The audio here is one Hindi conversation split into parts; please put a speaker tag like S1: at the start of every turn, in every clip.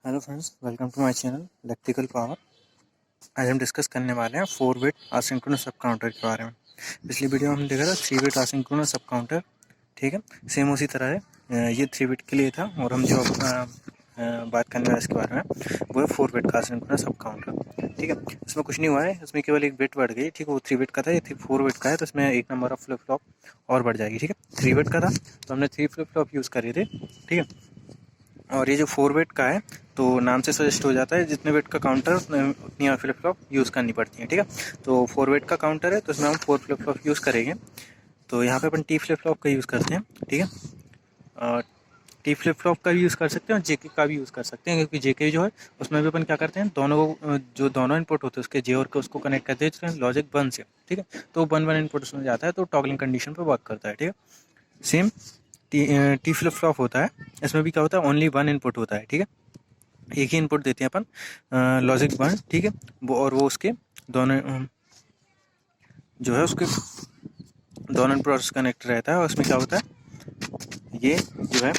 S1: Hello friends, welcome to my channel electrical power. आज हम डिस्कस करने वाले हैं 4 बिट एसिंक्रोनस सब काउंटर के बारे में। पिछली वीडियो में हम देखा था 3 बिट एसिंक्रोनस सब काउंटर, ठीक है। सेम उसी तरह है, ये 3 बिट के लिए था और हम जो बात करने वाले इसके बारे में वो है 4 बिट का एसिंक्रोनस सब काउंटर, ठीक है। इसमें कुछ नहीं हुआ है, इसमें केवल एक बिट बढ़ गई, ठीक है। वो 3 बिट का था, ये 4 बिट का है, तो इसमें एक नंबर ऑफ फ्लिप फ्लॉप और बढ़ जाएगी, ठीक है। 3 बिट का था तो हमने 3 फ्लिप फ्लॉप यूज़ करे थे, ठीक है। और ये जो 4 बिट का है तो नाम से सजेस्ट हो जाता है जितने बिट का काउंटर उतनी फ्लिप फ्लॉप यूज़ करनी पड़ती है, ठीक है। तो 4 बिट का काउंटर है तो इसमें हम 4 फ्लिप फ्लॉप यूज़ करेंगे। तो यहाँ पे अपन टी फ्लिप फ्लॉप का यूज़ करते हैं, ठीक है। और टी फ्लिप फ्लॉप का भी यूज़ कर सकते हैं और जेके का भी यूज़ कर सकते हैं, क्योंकि जेके जो है उसमें भी अपन क्या करते हैं, दोनों जो दोनों इनपुट होते हैं उसके जे और के उसको कनेक्ट करते हैं लॉजिक 1 से, ठीक है। तो 1 इनपुट उसमें जाता है तो टॉगलिंग कंडीशन पर वर्क करता है, ठीक है। सेम टी फ्लिप फ्लॉप होता है, इसमें भी क्या होता है, ओनली 1 इनपुट होता है, ठीक है। एक ही इनपुट देते हैं अपन लॉजिक 1, ठीक है। और वो उसके दोनों जो है उसके दोनों इनपुट कनेक्ट रहता है और उसमें क्या होता है, ये जो है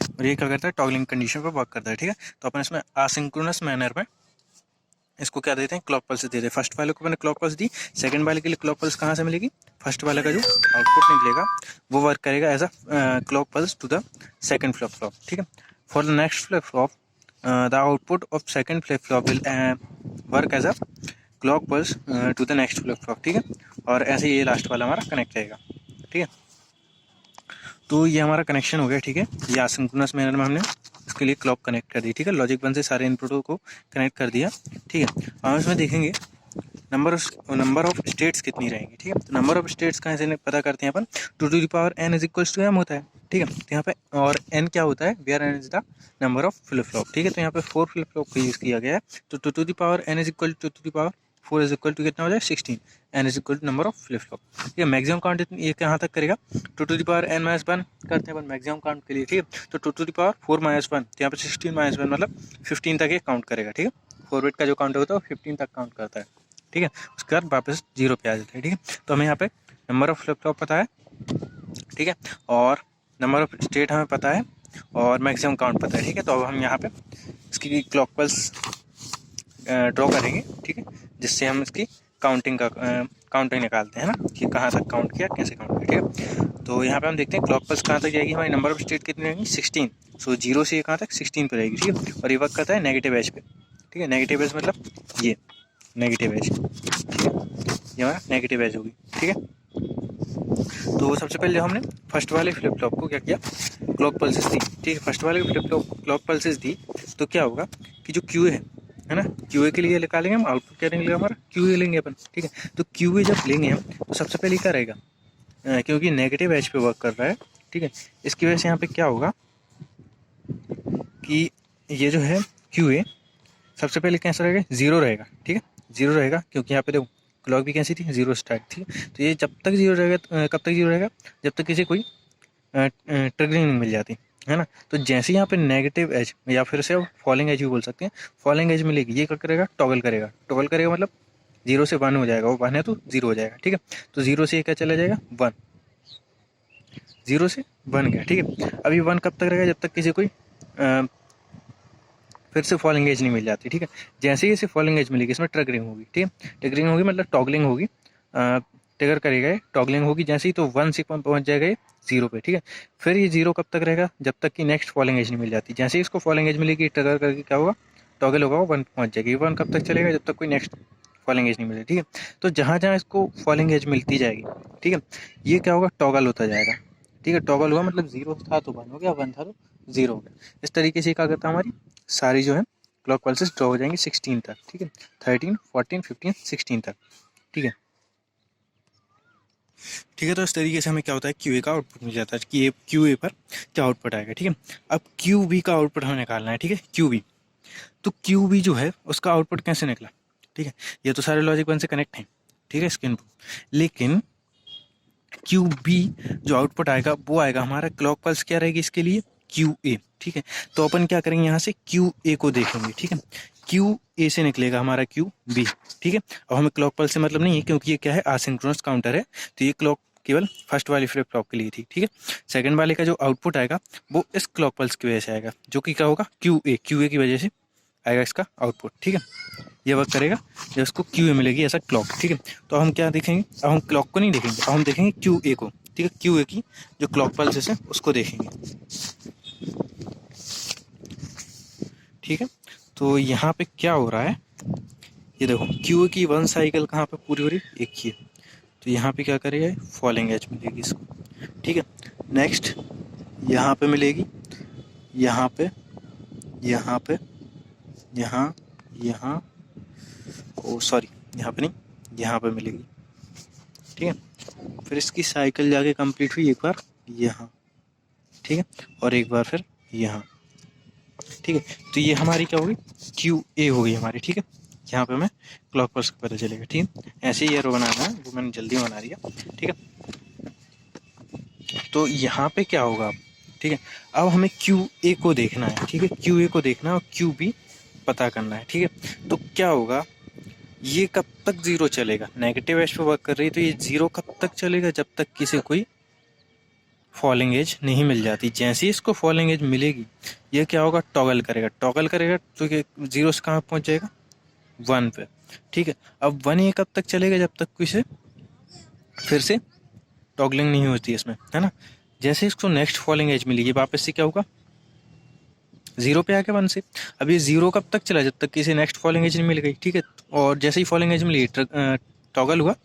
S1: और ये क्या करता है, टॉगलिंग कंडीशन पर वर्क करता है, ठीक है। तो अपन इसमें एसिंक्रोनस मैनर में इसको क्या देते हैं, क्लॉक पल्स देते हैं। फर्स्ट वाले को मैंने क्लॉक पल्स दी, सेकंड वाले के लिए क्लॉक पल्स कहाँ से मिलेगी, फर्स्ट वाले का जो आउटपुट निकलेगा वो वर्क करेगा as a clock pulse to the second flip flop, ठीक है। For the next flip flop the output of second flip flop will work as a clock pulse to the next flip flop, ठीक है। और ऐसे ये लास्ट वाला हमारा कनेक्ट रहेगा, ठीक है। तो ये हमारा कनेक्शन हो गया, ठीक है। ये एसिंक्रोनस मैनर में हमने इसके लिए क्लॉक कनेक्ट कर दी, ठीक है। लॉजिक 1 से सारे इनपुटों को कनेक्ट कर दिया, ठीक है। हम इसमें देखेंगे नंबर ऑफ स्टेट्स कितनी रहेंगी, ठीक है। तो नंबर ऑफ स्टेट्स कहाँ से पता करते हैं अपन, 2n is equals to m होता है, ठीक है। तो यहाँ पे और n क्या होता है, where n is the number of flip flop, ठीक है। तो यहाँ पे 4 फ्लिप फ्लॉप का यूज़ किया गया है, तो 2n is equal to 4 is equal to कितना हो जाए 16, n is equal to number of flip flop, ठीक है। मैक्सिमम काउंट ये कहाँ तक करेगा, 2n-1 करते हैं अपन मैक्सिमम काउंट के लिए, ठीक है। तो 2 4 - 1, तो यहाँ पे 16 - 1 मतलब 15 तक ये काउंट करेगा, ठीक है। 4 बिट का जो काउंटर होता है वो 15 तक काउंट करता है, ठीक है। उसके बाद वापस 0 पे आ जाता है, ठीक है। तो हमें यहाँ पे नंबर ऑफ फ्लिप फ्लॉप पता है, ठीक है, और नंबर ऑफ स्टेट हमें पता है और मैक्सिमम काउंट पता है, ठीक है। तो अब हम यहाँ पे इसकी क्लॉक पल्स ड्रॉ करेंगे, ठीक है, जिससे हम इसकी काउंटिंग निकालते हैं ना, कि कहाँ तक काउंट किया, कैसे काउंट किया, ठीक है। तो यहाँ पे हम देखते हैं क्लॉक पल्स कहाँ तक जाएगी, हमारी नंबर ऑफ स्टेट कितनी रहेंगी 16, सो 0 से कहाँ तक 16 पे रहेगी, ठीक है। और ये वर्क करता है नेगेटिव एज पे, ठीक है। नेगेटिव एज मतलब ये नेगेटिव एज, ठीक है, ये हमारा नेगेटिव एज होगी, ठीक है। तो सबसे पहले हमने फर्स्ट वाले फ्लिप फ्लॉप को क्या किया, क्लॉक पल्सेस दी, ठीक है। फर्स्ट वाले फ्लिप फ्लॉप क्लॉक पल्सेस दी तो क्या होगा कि जो क्यू है ना, क्यू के लिए निकालेंगे हम, आउटपुट क्या निकलेगा हमारा, क्यू लेंगे अपन, ठीक है। तो क्यू जब लेंगे हम तो सबसे पहले क्या रहेगा, क्योंकि नेगेटिव एज पे वर्क कर रहा है, ठीक है। इसकी वजह से यहाँ पे क्या होगा कि ये जो है क्यू सबसे पहले कैसा रहेगा, 0 रहेगा, ठीक है। 0 रहेगा क्योंकि यहाँ पे देखो क्लॉक भी कैसी थी, 0 स्टार्ट थी। तो ये जब तक 0 रहेगा, कब तक 0 रहेगा, जब तक किसी कोई ट्रिगरिंग नहीं मिल जाती है ना। तो जैसे यहाँ पे नेगेटिव एज या फिर से फॉलिंग एज भी बोल सकते हैं, फॉलिंग एज मिलेगी, ये क्या करेगा, टॉगल करेगा मतलब 0 से 1 हो जाएगा, वो 1 है तो 0 हो जाएगा, ठीक है। तो 0 से क्या चला जाएगा 1, 0 से 1 गया, ठीक है। अभी 1 कब तक रहेगा, जब तक किसी कोई फिर से फॉलिंग एज नहीं मिल जाती, ठीक है। जैसे ही इसे फॉलिंग एज मिलेगी इसमें ट्रिगरिंग होगी, ठीक है। ट्रिगरिंग होगी मतलब टॉगलिंग होगी, ट्रिगर करेगा, टॉगलिंग होगी जैसे ही, तो 1 से पहुंच जाएगा ये 0 पे, ठीक है। फिर ये 0 कब तक रहेगा, जब तक कि नेक्स्ट फॉलिंग एज नहीं मिल जाती। जैसे ही इसको फॉलिंग एज मिलेगी ट्रिगर करके क्या होगा, टॉगल होगा, 1 पहुंच जाएगी। 1 कब तक चलेगा, जब तक कोई नेक्स्ट फॉलिंग एज नहीं मिले, ठीक है। तो जहाँ जहाँ इसको फॉलिंग एज मिलती जाएगी, ठीक है, ये क्या होगा, टॉगल होता जाएगा, ठीक है। टॉगल हुआ मतलब 0 था तो 1 हो गया, 1 था तो 0 हो गया। इस तरीके से क्या करता है, हमारी सारी जो है क्लॉक पल्सेस ड्रॉ हो जाएंगे 16 तक, ठीक है। 13, 14, 15, 16 तक, ठीक है। ठीक है, तो इस तरीके से हमें क्या होता है, क्यू ए का आउटपुट मिल जाता है कि ये क्यू ए पर क्या आउटपुट आएगा, ठीक है। अब क्यू बी का आउटपुट हमें निकालना है, ठीक है। क्यू बी, तो क्यू बी जो है उसका आउटपुट कैसे निकला, ठीक है। ये तो सारे लॉजिक 1 से कनेक्ट हैं, ठीक है, इसके इनपुट, लेकिन क्यू बी जो आउटपुट आएगा वो आएगा हमारा, क्लॉक पल्स क्या रहेगी इसके लिए, क्यू ए, ठीक है। तो अपन क्या करेंगे, यहाँ से क्यू ए को देखेंगे, ठीक है। क्यू ए से निकलेगा हमारा क्यू बी, ठीक है। अब हमें क्लॉक पल्स से मतलब नहीं है क्योंकि ये क्या है, एसिंक्रोनस काउंटर है, तो ये क्लॉक केवल फर्स्ट वाली फ्लिप फ्लॉप के लिए थी, ठीक है। सेकंड वाले का जो आउटपुट आएगा वो इस क्लॉक पल्स की वजह से आएगा, जो कि क्या होगा क्यू ए की वजह से आएगा इसका आउटपुट, ठीक है। ये वर्क करेगा जब इसको क्यू ए मिलेगी ऐसा क्लॉक, ठीक है। तो हम क्या देखेंगे, अब हम क्लॉक को नहीं देखेंगे, अब हम देखेंगे क्यू ए को, ठीक है। क्यू ए की जो क्लॉक पल्स है उसको देखेंगे, ठीक है। तो यहाँ पे क्या हो रहा है, ये देखो क्यू ए की 1 साइकिल कहाँ पे पूरी हो रही है, एक ही है। तो यहाँ पे क्या करेगा, फॉलिंग एज मिलेगी इसको, ठीक है। नेक्स्ट यहाँ पे मिलेगी, यहाँ पे, यहाँ पे, यहाँ ओ सॉरी यहाँ पे नहीं, यहाँ पे मिलेगी, ठीक है। फिर इसकी साइकिल जाके कंप्लीट हुई एक बार यहाँ, ठीक है, और एक बार फिर यहाँ, ठीक है। तो ये हमारी क्या होगी, क्यू ए हो गई हमारी, ठीक है। यहाँ पे हमें क्लॉक पल्स का पता चलेगा, ठीक है। ऐसे ही एरो बनाना है, वो मैंने जल्दी बना दिया, ठीक है। तो यहाँ पे क्या होगा अब, ठीक है। अब हमें क्यू ए को देखना है, ठीक है। क्यू ए को देखना है और क्यू बी पता करना है, ठीक है। तो क्या होगा, ये कब तक जीरो चलेगा, नेगेटिव एज पे वर्क कर रही है, तो ये जीरो कब तक चलेगा, जब तक किसी कोई फॉलिंग एज नहीं मिल जाती। जैसे ही इसको फॉलिंग एज मिलेगी, ये क्या होगा, टॉगल करेगा, टॉगल करेगा तो ये जीरो से कहाँ पहुँच जाएगा, 1 पे, ठीक है। अब 1 ये कब तक चलेगा, जब तक कोई से फिर से टॉगलिंग नहीं होती इसमें, है ना। जैसे इसको नेक्स्ट फॉलिंग एज मिलेगी, वापस से क्या होगा, जीरो पे आके 1 से। अब ये जीरो कब तक चला, जब तक किसी नेक्स्ट फॉलिंग एज नहीं मिल गई, ठीक है। और जैसे ही फॉलिंग एज मिली टॉगल हुआ,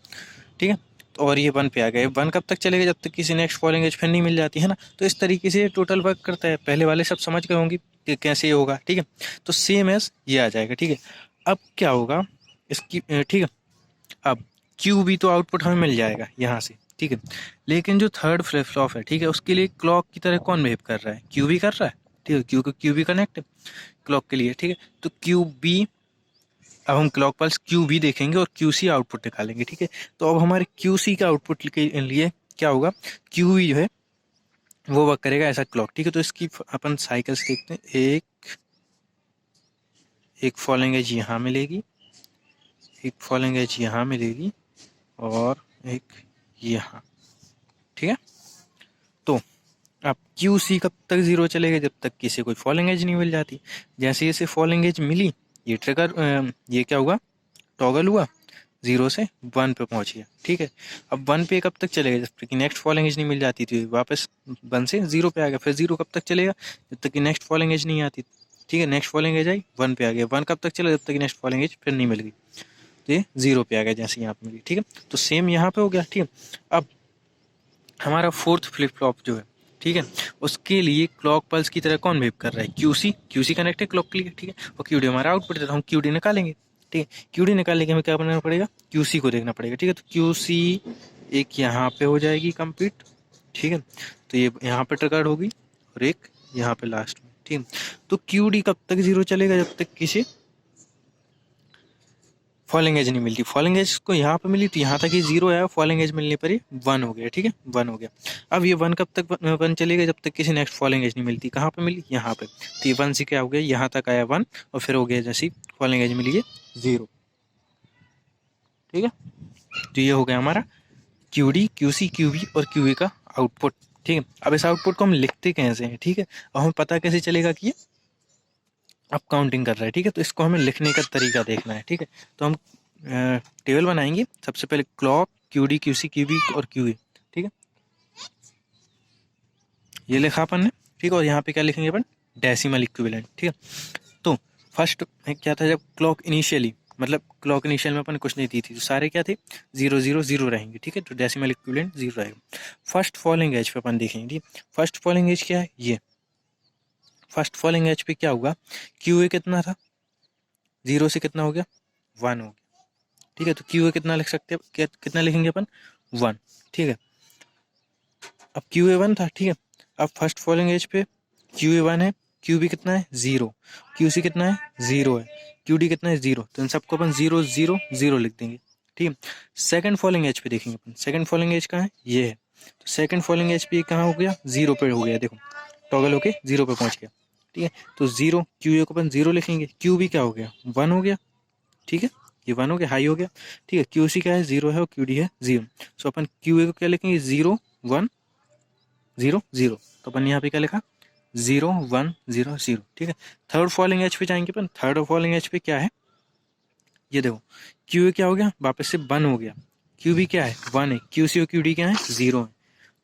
S1: ठीक है, और ये 1 पे आ गया। 1 कब तक चलेगा, जब तक किसी नेक्स्ट फॉलिंग एज फिर नहीं मिल जाती, है ना। तो इस तरीके से टोटल वर्क करता है। पहले वाले सब समझ गए होंगे कि कैसे ये होगा, ठीक है। तो सेम एज ये आ जाएगा, ठीक है। अब क्या होगा इसकी, ठीक है। अब क्यू भी तो आउटपुट हमें मिल जाएगा यहाँ से, ठीक है। लेकिन जो थर्ड फ्लिप फ्लॉप है, ठीक है, उसके लिए क्लॉक की तरह कौन बिहेव कर रहा है, क्यू भी कर रहा है, ठीक है। क्यू को क्यू भी कनेक्ट है क्लॉक के लिए, ठीक है। तो क्यू बी, अब हम क्लॉक पल्स क्यू बी देखेंगे और क्यू सी आउटपुट निकालेंगे, ठीक है। तो अब हमारे क्यू सी का आउटपुट के लिए क्या होगा, क्यू बी जो है वो वर्क करेगा ऐसा क्लॉक, ठीक है। तो इसकी अपन साइकिल्स देखते हैं, एक फॉलिंग एज यहाँ मिलेगी, एक फॉलिंग एज यहाँ मिलेगी और एक यहाँ, ठीक है। तो अब क्यू सी कब तक जीरो चलेगा, जब तक किसी कोई फॉलिंग एज नहीं मिल जाती। जैसे इसे फॉलिंग एज मिली, ये ट्रिगर, ये क्या हुआ, टॉगल हुआ, 0 से 1 पे पहुंच गया, ठीक है। अब 1 पे कब तक चलेगा, जब तक कि नेक्स्ट फॉलिंग एज नहीं मिल जाती थी, वापस 1 से 0 पे आ गया। फिर 0 कब तक चलेगा, जब तक कि नेक्स्ट फॉलिंग एज नहीं आती, ठीक है। नेक्स्ट फॉलिंग एज आई, 1 पे आ गया। 1 कब तक चला, जब तक कि नेक्स्ट फॉलिंग एज फिर नहीं मिल गई, तो ये 0 पे आ गया जैसे यहाँ पे मिली, ठीक है। तो सेम यहाँ पे हो गया, ठीक है। अब हमारा फोर्थ फ्लिप फ्लॉप जो है, ठीक है, उसके लिए क्लॉक पल्स की तरह कौन बिहेव कर रहा है, क्यूसी कनेक्ट है क्लॉक के लिए, ठीक है। और क्यूडी हमारा आउटपुट है, तो हम क्यूडी निकालेंगे, ठीक है। क्यूडी निकालने के हमें क्या बनाना पड़ेगा, क्यूसी को देखना पड़ेगा, ठीक है। तो क्यूसी एक यहाँ पे हो जाएगी कंप्लीट, ठीक है। तो ये यहाँ पे ट्रिगर्ड होगी और एक यहाँ पे लास्ट में, ठीक है। तो क्यूडी कब तक जीरो चलेगा, जब तक किसी फॉलिंग एज नहीं मिलती। फॉलिंग एज को यहाँ पे मिली तो यहाँ तक ही 0 आया, फॉलिंग एज मिलने पर ही 1 हो गया, ठीक है, 1 हो गया। अब ये 1 कब तक 1 चलेगा, जब तक किसी नेक्स्ट फॉलिंग एज नहीं मिलती। कहाँ पे मिली, यहाँ पे। तो ये 1 से क्या हो गया, यहाँ तक आया 1 और फिर हो गया जैसी फॉलिंग एज मिली है 0, ठीक है। तो ये हो गया हमारा क्यूडी, क्यूसी, क्यूबी और क्यूए का आउटपुट, ठीक है। अब इस आउटपुट को हम लिखते कैसे हैं, ठीक है, और हमें पता कैसे चलेगा कि ये अब काउंटिंग कर रहा है, ठीक है। तो इसको हमें लिखने का तरीका देखना है, ठीक है। तो हम टेबल बनाएंगे, सबसे पहले क्लॉक, क्यूडी, क्यूसी, क्यूबी और क्यूए, ठीक है। ये लिखा अपन ने, ठीक है। और यहाँ पे क्या लिखेंगे अपन, डेसिमल इक्विवेलेंट, ठीक है। तो फर्स्ट क्या था, जब क्लॉक इनिशियली, मतलब क्लॉक इनिशियल में अपन कुछ नहीं दी थी, तो सारे क्या थे 0 0 0 रहेंगे, ठीक है। तो डेसिमल इक्विवेलेंट 0 रहेगा। फर्स्ट फॉलिंग एज पे अपन देखेंगे, ठीक। फर्स्ट फॉलिंग एज क्या है, ये फर्स्ट फॉलिंग एज पे क्या हुआ, क्यूए कितना था, 0 से कितना हो गया, 1 हो गया, ठीक है। तो क्यूए कितना लिख सकते हैं, कितना लिखेंगे अपन, 1, ठीक है। अब क्यूए 1 था, ठीक है। अब फर्स्ट फॉलोइंग एज पे क्यूए 1 है, क्यूबी कितना है 0, क्यूसी कितना है 0 है, क्यूडी कितना है 0, तो इन सबको अपन 0 0 0 लिख देंगे, ठीक है। सेकंड फॉलोइंग एज पे देखेंगे अपन, सेकंड फॉलोइंग एज कहाँ है, ये है। तो सेकंड फॉलोइंग एज पे कहाँ हो गया, 0 पे हो गया, देखो टॉगल होके 0 पे पहुंच गया, ठीक है। तो 0 क्यूए को अपन 0 लिखेंगे, क्यूबी क्या हो गया 1 हो गया, ठीक है। ये 1 हो गया, हाई हो गया, ठीक है। QC क्या है, 0 है और QD है 0। सो अपन QA को क्या लिखेंगे, 0 1 0 0। तो अपन यहाँ पे क्या लिखा, 0 1 0 0, ठीक है। थर्ड फॉलोइंग एज पे जाएंगे अपन। थर्ड फॉलोइंग एज पे क्या है, ये देखो, QA क्या हो गया, वापस से 1 हो गया, QB क्या है 1 है, QC और QD क्या है 0 है।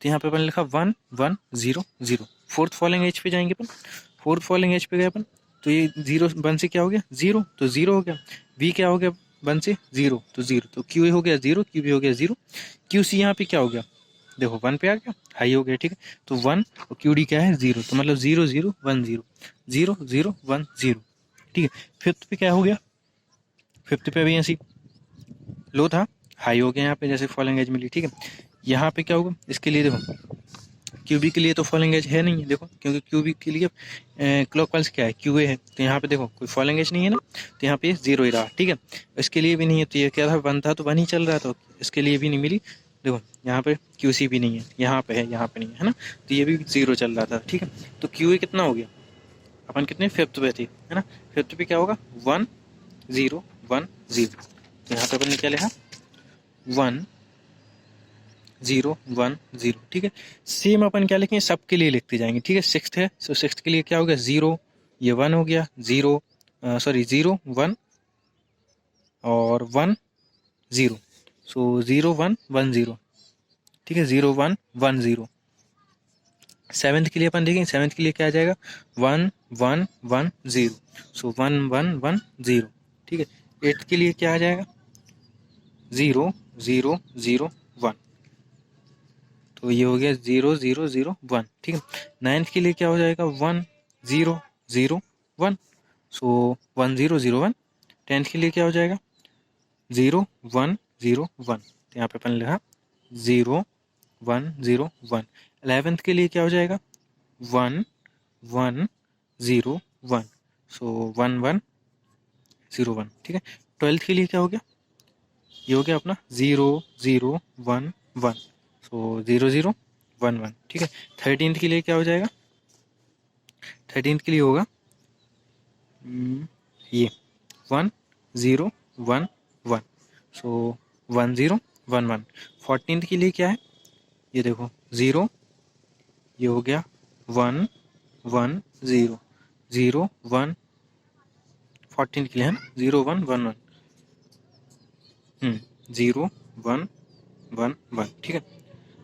S1: तो यहाँ पे अपन लिखा 1 1 0 0। फोर्थ फॉलोइंग एज पे जाएंगे अपन। फोर्थ फॉलोइंग एज पे गए अपन, तो ये 0 1 से क्या हो गया 0, तो 0 हो गया। V क्या हो गया 1 से 0, तो 0, तो QA हो गया 0, QB हो गया 0, QC यहाँ पे क्या हो गया, देखो 1 पे आ गया, हाई हो गया, ठीक है। तो 1 और QD क्या है 0, तो मतलब 0 0 1 0 0 0 1 0, ठीक है। फिफ्थ पे क्या हो गया, फिफ्थ पे भी ऐसी लो था, हाई हो गया यहाँ पे जैसे फॉलोइंग एज मिली, ठीक है। यहाँ पे क्या होगा, इसके लिए देखो QB के लिए तो फॉलोइंग एज है नहीं है, देखो, क्योंकि QB के लिए क्लॉकवाइज क्या है, QA है, तो यहाँ पे देखो कोई फॉलोइंग एज नहीं है ना, तो यहाँ पे 0 ही रहा, ठीक है। इसके लिए भी नहीं है, तो ये क्या था 1 था, तो 1 ही चल रहा था, इसके लिए भी नहीं मिली। देखो यहाँ पे QC भी नहीं है, यहाँ पे है, यहाँ पे नहीं है ना, तो ये भी 0 चल रहा था, ठीक है। तो QA कितना हो गया, अपन कितने फिफ्थ पे थे, है ना। फिफ्थ पे क्या होगा 1 0 1 0। तो यहाँ पे अपन ने क्या लिखा 1 0 1 0, ठीक है। सेम अपन क्या लिखेंगे, सबके लिए लिखते जाएंगे, ठीक है। सिक्स्थ है, सो सिक्स्थ के लिए क्या हो गया 0, ये 1 हो गया 0, सॉरी 0 1 और 1 0, सो 0 1 1 0, ठीक है, 0 1 1 0। सेवन्थ के लिए अपन देखेंगे, सेवन्थ के लिए क्या आ जाएगा 1 1 1 0, सो 1 1 1 0, ठीक है। एट्थ के लिए क्या आ जाएगा 0 0 0 1, तो ये हो गया 0 0 0 1, ठीक है। नाइन्थ के लिए क्या हो जाएगा 1 0 0 1, सो 1 0 0 1। टेंथ के लिए क्या हो जाएगा 0 1 0 1, तो यहाँ पे अपन लिखा 0 1 0 1। 11th के लिए क्या हो जाएगा 1 1 0 1, सो 1 1 0 1, ठीक है। 12th के लिए क्या हो गया, ये हो गया अपना 0 0 1 1, सो 0 0 1 1, ठीक है। 13th के लिए क्या हो जाएगा, 13th के लिए होगा ये 1 0 1 1, सो 1 0 1 1। 14th के लिए क्या है, ये देखो 0, ये हो गया 1 1 0 0 1। 14 के लिए है ना 0 1 1 1, 0 1 1 1, ठीक है।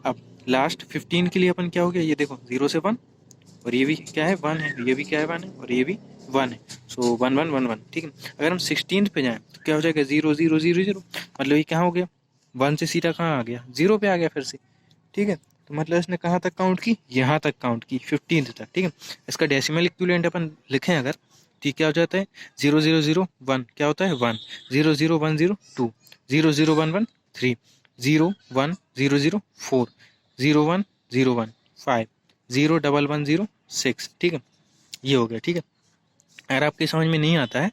S1: अब लास्ट 15 के लिए अपन क्या हो गया, ये देखो 0 से 1, और ये भी क्या है 1 है, ये भी क्या है 1 है, और ये भी 1 है, सो 1 1 1 1, ठीक है। अगर हम 16 पे जाएं तो क्या हो जाएगा 0 0 0 0, मतलब ये कहाँ हो गया 1 से सीधा कहाँ आ गया 0 पे आ गया फिर से, ठीक है। तो मतलब इसने कहाँ तक काउंट की, यहाँ तक काउंट की 15 तक, ठीक है। इसका डेसिमल इक्विवेलेंट अपन लिखें अगर, तो क्या हो जाता है 0 0 0 1, क्या होता है 1, 0 0 1 0 2, 0 0 1 1 3, 0 1 0 0 4, 0 1 0 1 5, 0 1 1 0 6, ठीक है। ये हो गया, ठीक है। अगर आपके समझ में नहीं आता है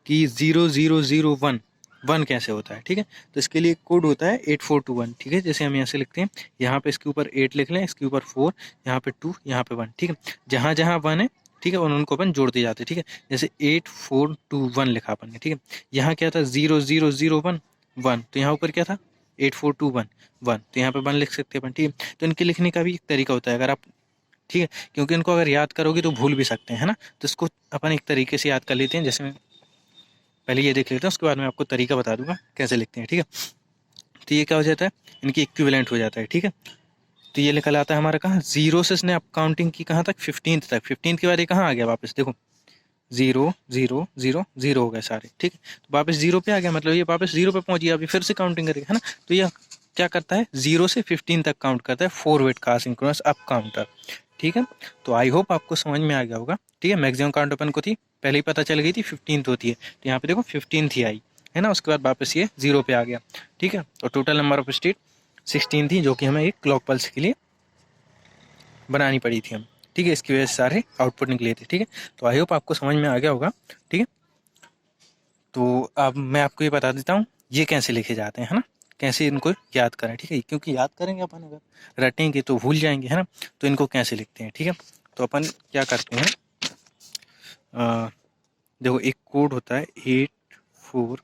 S1: कि 0 0 0 1 1 कैसे होता है, ठीक है, तो इसके लिए कोड होता है 8421, ठीक है। जैसे हम यहाँ से लिखते हैं, यहाँ पे इसके ऊपर 8 लिख लें, इसके ऊपर 4, यहाँ पे 2, यहाँ पे 1, ठीक है। जहाँ जहाँ 1 है, ठीक है, उनको अपन जोड़ते जाते हैं, ठीक है। जैसे 8 4 2 1 लिखा अपन ने, ठीक है। यहाँ क्या था 0 0 0 1 1, तो यहाँ ऊपर क्या था 8 4 2 1 1, तो यहाँ पे 1 लिख सकते हैं अपन, ठीक है। तो इनके लिखने का भी एक तरीका होता है, अगर आप, ठीक है, क्योंकि इनको अगर याद करोगे तो भूल भी सकते हैं, है ना। तो इसको अपन एक तरीके से याद कर लेते हैं, जैसे मैं पहले ये देख लेते हैं, उसके बाद मैं आपको तरीका बता दूंगा कैसे लिखते हैं, ठीक है। तो ये क्या हो जाता है, इनकी इक्विवेलेंट हो जाता है, ठीक है। तो ये निकल आता है हमारा कहाँ, 0 से इसने अब काउंटिंग की कहाँ तक 15 तक, 15 के बाद ये कहाँ आ गया वापस, देखो 0 0 0 0 हो गए सारे, ठीक है। तो वापस 0 पे आ गया, मतलब ये वापस 0 पे पहुंच गया, अभी फिर से काउंटिंग करेगा, है ना। तो ये क्या करता है 0 से 15 तक काउंट करता है, 4 वेट का सिंक्रोनस अप काउंटर, ठीक है। तो आई होप आपको समझ में आ गया होगा, ठीक है। मैक्सिमम काउंट अपन को थी पहले ही पता चल गई थी 15 होती है, तो यहाँ पे देखो 15 थी आई, है ना। उसके बाद वापस ये 0 पे आ गया, ठीक है। और टोटल नंबर ऑफ स्टेट 16 थी, जो कि हमें एक क्लॉक पल्स के लिए बनानी पड़ी थी हम, ठीक है। इसकी वजह से सारे आउटपुट निकले थे, ठीक है। तो आई होप आपको समझ में आ गया होगा, ठीक है। तो अब मैं आपको ये बता देता हूँ ये कैसे लिखे जाते हैं, है ना, कैसे इनको याद करें, ठीक है। क्योंकि याद करेंगे अपन, अगर रटेंगे तो भूल जाएंगे, है ना। तो इनको कैसे लिखते हैं, ठीक है। तो अपन क्या करते हैं, देखो एक कोड होता है 8421,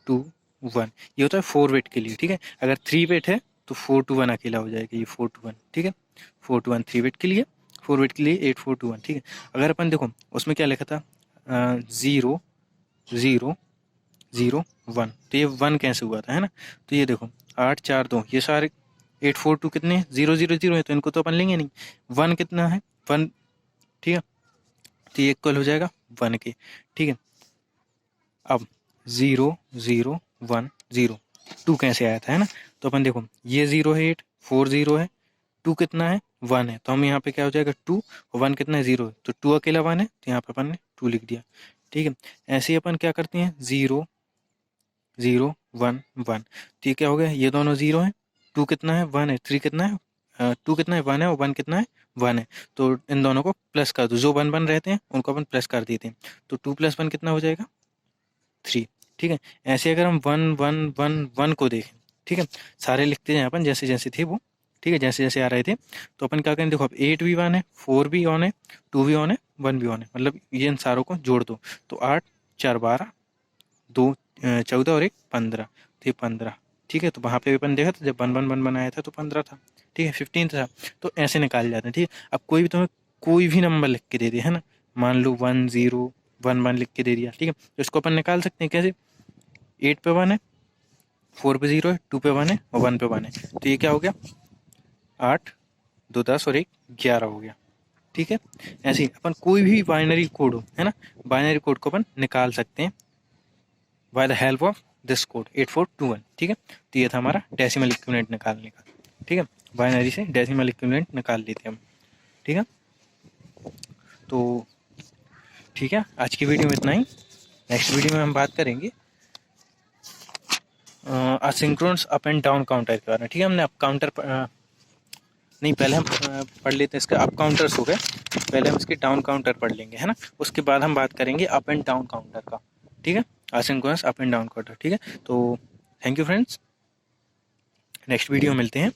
S1: 2 1, ये होता है 4 बिट के लिए, ठीक है। अगर 3 बिट है तो 4 to 1 अकेला हो जाएगा, ये 4 to 1, ठीक है। 4 to 1 3 बिट के लिए, 4 बिट के लिए 8 4 to 1, ठीक है। अगर अपन देखो उसमें क्या लिखा था 0 0 0 1, तो ये 1 कैसे हुआ था, है ना। तो ये देखो 8 4 2, ये सारे 8 4 2 कितने 0 0 0 है, तो इनको तो अपन लेंगे नहीं। 1 कितना है 1, ठीक है, तो ये इक्वल हो जाएगा 1 के, ठीक है। अब 0 0 1 0, 2 कैसे आया था, है ना। तो अपन देखो ये 0 है 8, 4 0 है, 2 कितना है 1 है, तो हम यहाँ पे क्या हो जाएगा 2 और 1 कितना है 0 है, तो 2 अकेला 1 है, तो यहाँ पे अपन ने 2 लिख दिया, ठीक है। ऐसे ही अपन क्या करते हैं 0 0 1 1, तो ये क्या हो गया, ये दोनों 0 है, 2 कितना है 1 है, 3 कितना है 2 कितना है 1 है, और 1 कितना है 1 है, तो इन दोनों को प्लस कर दो, जो 1 1 रहते हैं उनको अपन प्लस कर देते हैं, तो 2 + 1 कितना हो जाएगा 3, ठीक है। ऐसे अगर हम 1 1 1 1 को देखें, ठीक है, सारे लिखते हैं अपन जैसे जैसे थे वो, ठीक है, जैसे जैसे आ रहे थे, तो अपन क्या करें, देखो अब 8 भी 1 है, 4 भी ऑन है, 2 भी ऑन है, 1 भी ऑन है, मतलब ये इन सारों को जोड़ दो, तो 8 4 12 2 14 और 1 15, तो ये 15, ठीक है। तो वहाँ पे भी अपन देखा था जब 1 1 1 बनाया था तो 15 था, ठीक है, 15 था, तो ऐसे निकाल जाते हैं, ठीक है। अब कोई भी तुम्हें कोई भी नंबर लिख के दे दे, है ना, मान लो 1 0 1 1 लिख के दे दिया, ठीक है, तो इसको अपन निकाल सकते हैं कैसे, 8 पे 1 है, 4 पे 0 है, 2 पे 1 है और 1 पे 1 है, तो ये क्या हो गया 8 2 10 और 1 11 हो गया, ठीक है। ऐसे ही अपन कोई भी बाइनरी कोड हो, है ना, बाइनरी कोड को अपन निकाल सकते हैं by the help of this code 8421, ठीक है। तो ये था हमारा डेसिमल इक्विवेलेंट निकालने का, ठीक है, बाइनरी से डेसिमल इक्विवेलेंट निकाल लेते हैं हम, ठीक है। तो ठीक है, आज की वीडियो में इतना ही। नेक्स्ट वीडियो में हम बात करेंगे asynchronous up and down counter के बारे में, ठीक है। हमने अप काउंटर नहीं, पहले हम पढ़ लेते हैं इसका अप काउंटर्स हो गए, पहले हम इसके डाउन काउंटर पढ़ लेंगे, है ना, उसके बाद हम बात करेंगे अप एंड डाउन काउंटर का, ठीक है, asynchronous up and down counter, ठीक है। तो thank you friends, next video में मिलते हैं।